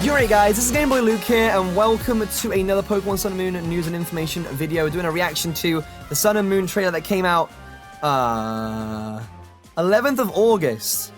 Alright guys, this is Game Boy Luke here, and welcome to another Pokemon Sun and Moon news and information video. We're doing a reaction to the Sun and Moon trailer that came out 11th of August.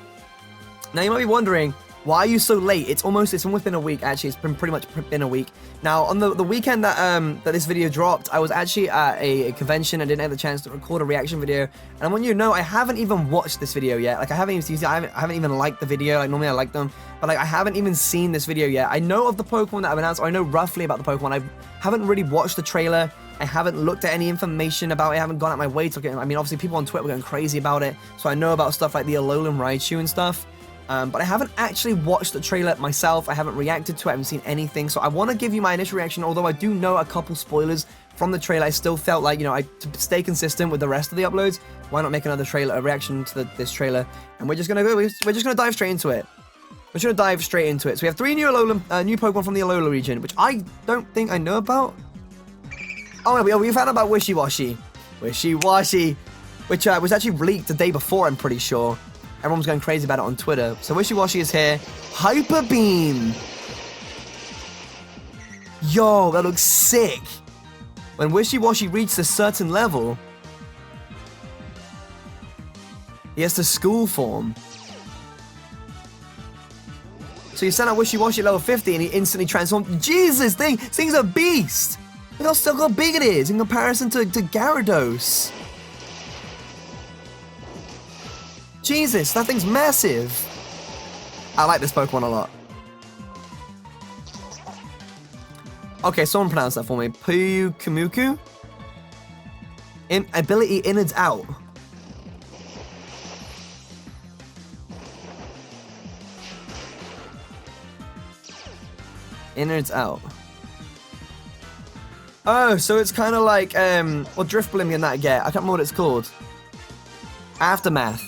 Now you might be wondering, why are you so late? It's almost been a week, actually. It's been pretty much been a week. Now, on the weekend that this video dropped, I was actually at a convention. I didn't have the chance to record a reaction video. And I want you to know, I haven't even watched this video yet. Like, I haven't even seen it. I haven't even liked the video. Like, normally I like them. But, like, I haven't even seen this video yet. I know of the Pokemon that I've announced, or I know roughly about the Pokemon. I haven't really watched the trailer. I haven't looked at any information about it. I haven't gone out my way to look at it. I mean, obviously, people on Twitter were going crazy about it. So I know about stuff like the Alolan Raichu and stuff. But I haven't actually watched the trailer myself. I haven't reacted to it. I haven't seen anything. So I want to give you my initial reaction. Although I do know a couple spoilers from the trailer, I still felt like, you know, to stay consistent with the rest of the uploads, why not make another trailer, a reaction to this trailer? And we're just gonna dive straight into it. We're just gonna dive straight into it. So we have three new Pokemon from the Alola region, which I don't think I know about. Oh, we found out about Wishiwashi. Wishiwashi, which was actually leaked the day before, I'm pretty sure. Everyone's going crazy about it on Twitter. So Wishiwashi is here. Hyper Beam! Yo, that looks sick! When Wishiwashi reaches a certain level, he has to school form. So you send out Wishiwashi at level 50 and he instantly transforms. Jesus, this thing's a beast! Look how big it is in comparison to Gyarados. Jesus, that thing's massive. I like this Pokemon a lot. Okay, someone pronounce that for me. Pyukumuku? Ability innards out. Innards out. Oh, so it's kind of like, what Drift Blimmy and that get. I can't remember what it's called. Aftermath.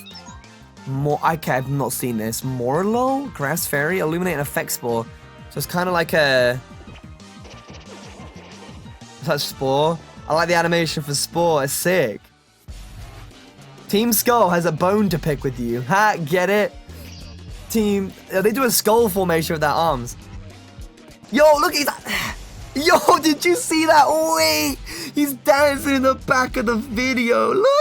I've not seen this. Morlo? Grass Fairy? Illuminate and Effect Spore. So it's kind of like a... That's Spore. I like the animation for Spore. It's sick. Team Skull has a bone to pick with you. Ha, get it? They do a skull formation with their arms. Yo, look, Yo, did you see that? Wait! He's dancing in the back of the video. Look at him!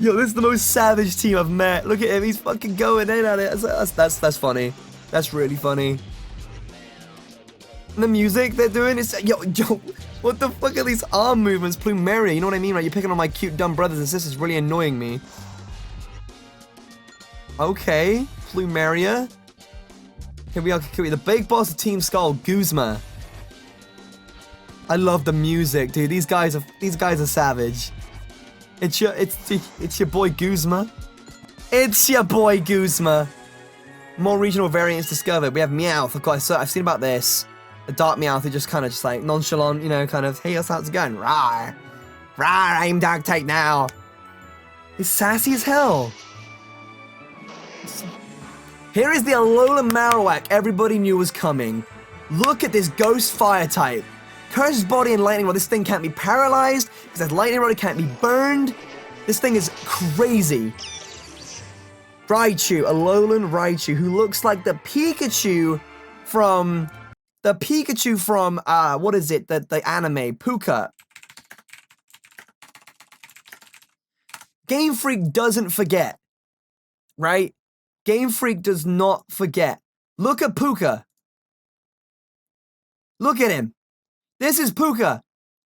Yo, this is the most savage team I've met. Look at him, he's fucking going in at it. That's funny. That's really funny. And the music they're doing is... Yo, what the fuck are these arm movements? Plumeria, you know what I mean, right? You're picking on my cute, dumb brothers and sisters, really annoying me. Okay, Plumeria. Here we are, the big boss of Team Skull, Guzma. I love the music, dude. These guys are savage. It's your boy Guzma. It's your boy Guzma. More regional variants discovered. We have Meowth, of course. So I've seen about this. The Dark Meowth who just kind of just like nonchalant, you know, kind of, hey, how's it going? Rawr. Rawr, aim dog take now. He's sassy as hell. Here is the Alola Marowak everybody knew was coming. Look at this Ghost Fire type. Curse's Body and Lightning Rod. This thing can't be paralyzed because that Lightning Rod can't be burned. This thing is crazy. Raichu, Alolan Raichu, who looks like the Pikachu from what is it? The anime Puka. Game Freak doesn't forget, right? Game Freak does not forget. Look at Puka. Look at him. This is Puka.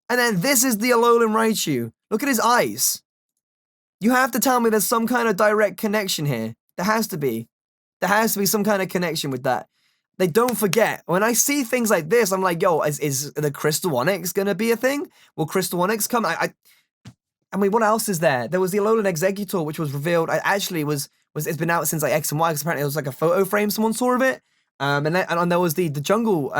And then this is the Alolan Raichu. Look at his eyes. You have to tell me there's some kind of direct connection here. There has to be. There has to be some kind of connection with that. They don't forget. When I see things like this, I'm like, yo, is the Crystal Onyx going to be a thing? Will Crystal Onyx come? I mean, what else is there? There was the Alolan Exeggutor, which was revealed. It's been out since like X and Y, because apparently it was like a photo frame someone saw of it. And there was the jungle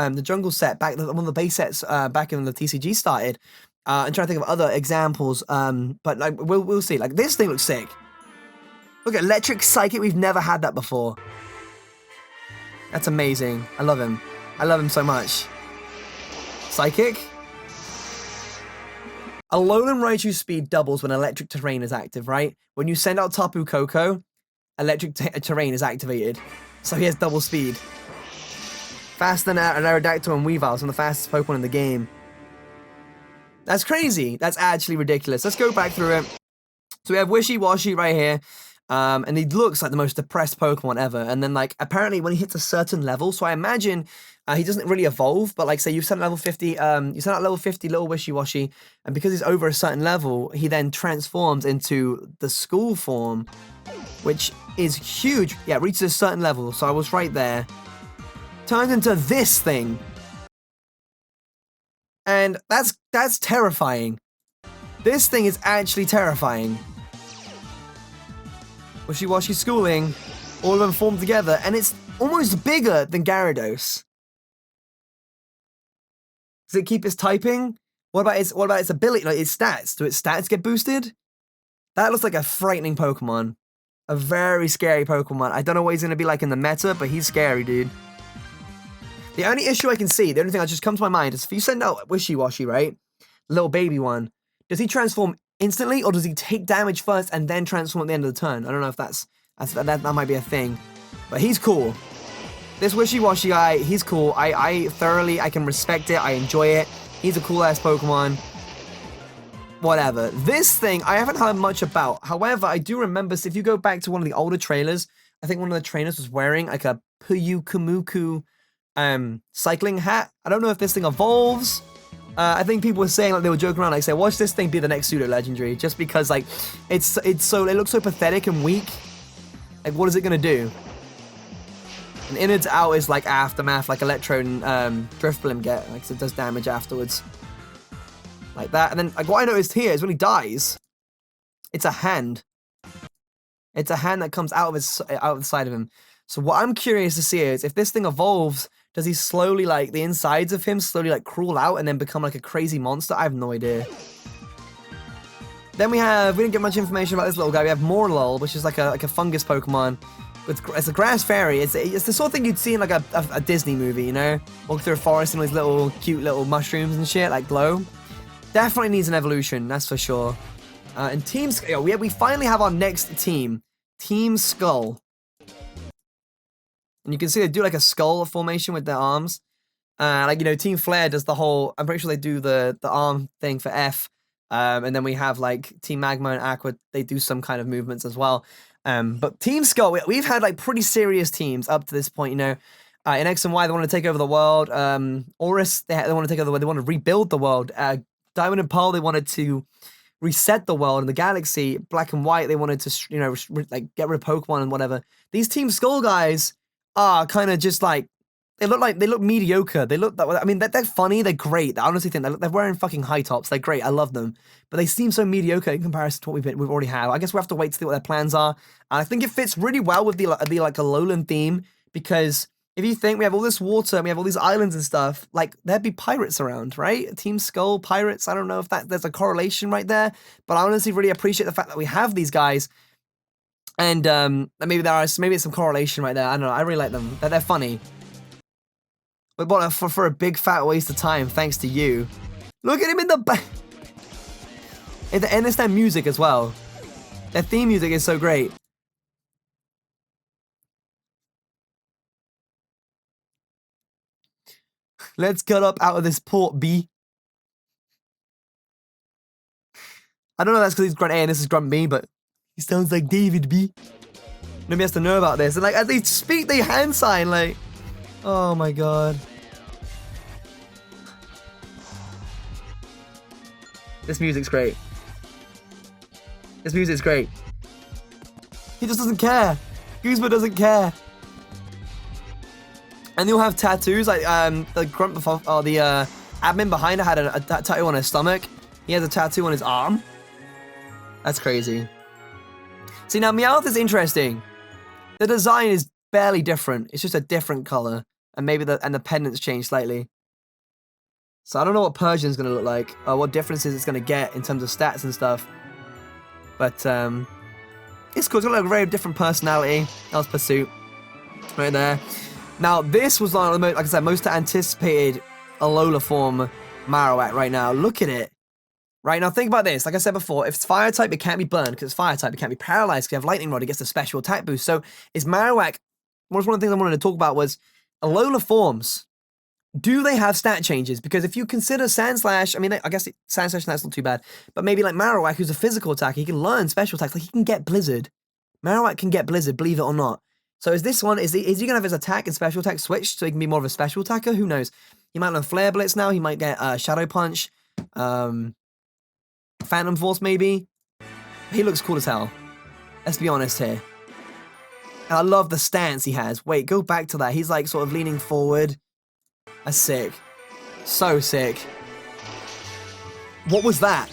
set back, one of the base sets back when the TCG started. I'm trying to think of other examples, but like we'll see. Like this thing looks sick. Look at Electric Psychic. We've never had that before. That's amazing. I love him. I love him so much. Psychic. Alolan Raichu's speed doubles when electric terrain is active, right? When you send out Tapu Koko, electric terrain is activated. So he has double speed. Faster than an Aerodactyl and Weavile, some of the fastest Pokemon in the game. That's crazy. That's actually ridiculous. Let's go back through it. So we have Wishy-Washy right here. And he looks like the most depressed Pokemon ever. And then, like, apparently when he hits a certain level, so I imagine he doesn't really evolve, but, like, say you send level 50, you send out level 50 little Wishy-Washy, and because he's over a certain level, he then transforms into the school form, which is huge. Yeah, reaches a certain level, so I was right there. Turns into this thing. And that's terrifying. This thing is actually terrifying. Wishy-Washy schooling, all of them formed together, and it's almost bigger than Gyarados. Does it keep its typing? What about its ability, like its stats? Do its stats get boosted? That looks like a frightening Pokemon. A very scary Pokemon. I don't know what he's gonna be like in the meta, but he's scary, dude. The only issue I can see, the only thing that just comes to my mind is if you send out Wishy-Washy, right? Little baby one, does he transform instantly, or does he take damage first and then transform at the end of the turn? I don't know if that might be a thing, but he's cool. This Wishy-Washy guy, he's cool. I can respect it. I enjoy it. He's a cool ass Pokemon. Whatever. This thing I haven't heard much about. However, I do remember, so if you go back to one of the older trailers, I think one of the trainers was wearing like a Puyukamuku cycling hat. I don't know if this thing evolves. I think people were saying, like, they were joking around, like, say, watch this thing be the next pseudo legendary, just because, like, it looks so pathetic and weak. Like, what is it gonna do? And in its out is like aftermath, like Electro and Drifblim get, like, so it does damage afterwards, like that. And then, like, what I noticed here is when he dies, it's a hand. It's a hand that comes out of the side of him. So what I'm curious to see is if this thing evolves. Does he slowly, like, the insides of him slowly, like, crawl out and then become, like, a crazy monster? I have no idea. Then we didn't get much information about this little guy. We have Morlul, which is like a fungus Pokemon. It's a grass fairy. It's the sort of thing you'd see in, like, a Disney movie, you know? Walk through a forest and all these little, cute little mushrooms and shit, like, glow. Definitely needs an evolution, that's for sure. And Team Skull, we finally have our next team. Team Skull. And you can see they do like a skull formation with their arms. Like, you know, Team Flare does the whole, I'm pretty sure they do the arm thing for F. And then we have like Team Magma and Aqua, they do some kind of movements as well. But Team Skull, we've had like pretty serious teams up to this point, you know. In X and Y, they want to take over the world. Oris, they want to take over the world. They want to rebuild the world. Diamond and Pearl, they wanted to reset the world and the galaxy. Black and White, they wanted to, you know, like get rid of Pokemon and whatever. These Team Skull guys are kind of just like they look mediocre. They look that. I mean, they're funny. They're great. I honestly think they're wearing fucking high tops. They're great. I love them, but they seem so mediocre in comparison to what we've already had. I guess we have to wait to see what their plans are. And I think it fits really well with the like Alolan theme, because if you think we have all this water and we have all these islands and stuff, like there'd be pirates around, right? Team Skull pirates. I don't know if there's a correlation right there, but I honestly really appreciate the fact that we have these guys. And maybe it's some correlation right there. I don't know. I really like them. They're funny. But for a big fat waste of time, thanks to you. Look at him in the back. And it's their music as well. Their theme music is so great. Let's get up out of this port, B. I don't know if that's because he's Grunt A and this is Grunt B, but he sounds like David B. Nobody has to know about this. And like as they speak, they hand sign like, oh my god. This music's great. This music's great. He just doesn't care. Guzma doesn't care. And they'll have tattoos, like the grunt or the admin behind it had a tattoo on his stomach. He has a tattoo on his arm. That's crazy. See, now Meowth is interesting. The design is barely different. It's just a different color, and maybe the pendants changed slightly. So I don't know what Persian's gonna look like, or what differences it's gonna get in terms of stats and stuff. But it's cool. It's got like a very different personality. That was Pursuit, right there. Now this was like I said, most anticipated Alola form Marowak right now. Look at it. Right, now think about this. Like I said before, if it's fire type, it can't be burned because it's fire type. It can't be paralyzed because you have lightning rod. It gets a special attack boost. So it's Marowak. One of the things I wanted to talk about was Alola forms. do they have stat changes? Because if you consider Sandslash, I mean, I guess Sandslash that's not too bad, but maybe like Marowak, who's a physical attacker, he can learn special attacks. Like he can get Blizzard. Marowak can get Blizzard, believe it or not. So is this one, is he gonna have his attack and special attack switched so he can be more of a special attacker? Who knows? He might learn Flare Blitz now. He might get Shadow Punch, Phantom Force maybe. He looks cool as hell. Let's be honest here. And I love the stance he has. Wait, go back to that. He's like sort of leaning forward. That's sick. So sick. What was that?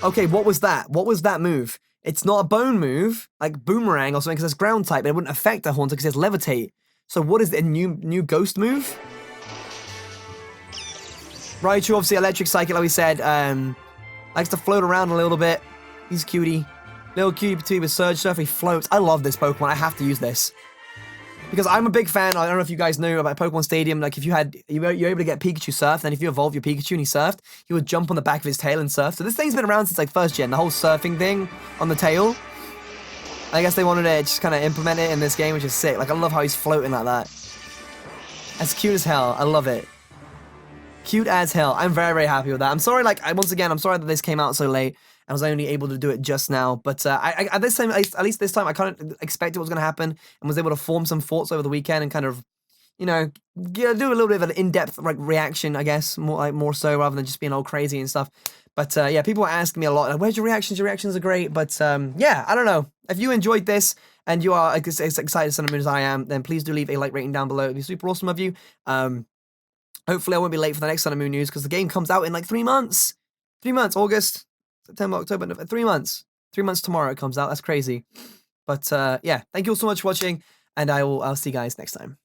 Okay, what was that? What was that move? It's not a bone move, like Boomerang or something, because it's ground type, but it wouldn't affect a Haunter because it has Levitate. So what is it, a new ghost move? Raichu, obviously Electric Psychic, like we said, likes to float around a little bit. He's cutie. Little cutie between with Surge Surf, he floats. I love this Pokemon, I have to use this. Because I'm a big fan, I don't know if you guys knew about Pokemon Stadium, like if you're able to get Pikachu surf, then if you evolve your Pikachu and he surfed, he would jump on the back of his tail and surf. So this thing's been around since like first gen, the whole surfing thing on the tail. I guess they wanted to just kind of implement it in this game, which is sick. Like I love how he's floating like that. That's cute as hell, I love it. Cute as hell, I'm very, very happy with that. I'm sorry, like, once again, I'm sorry that this came out so late. I was only able to do it just now, but at this time, at least this time, I kind of expected what was going to happen and was able to form some thoughts over the weekend and kind of, you know, do a little bit of an in-depth like reaction, I guess, more so rather than just being all crazy and stuff. But yeah, people were asking me a lot, like, where's your reactions? Your reactions are great, but yeah, I don't know. If you enjoyed this and you are as excited Sun and Moon as I am, then please do leave a like rating down below. It'd be super awesome of you. Hopefully I won't be late for the next Sun and Moon news because the game comes out in like 3 months. 3 months, August, September, October, 3 months. 3 months tomorrow it comes out. That's crazy. But yeah, thank you all so much for watching, and I'll see you guys next time.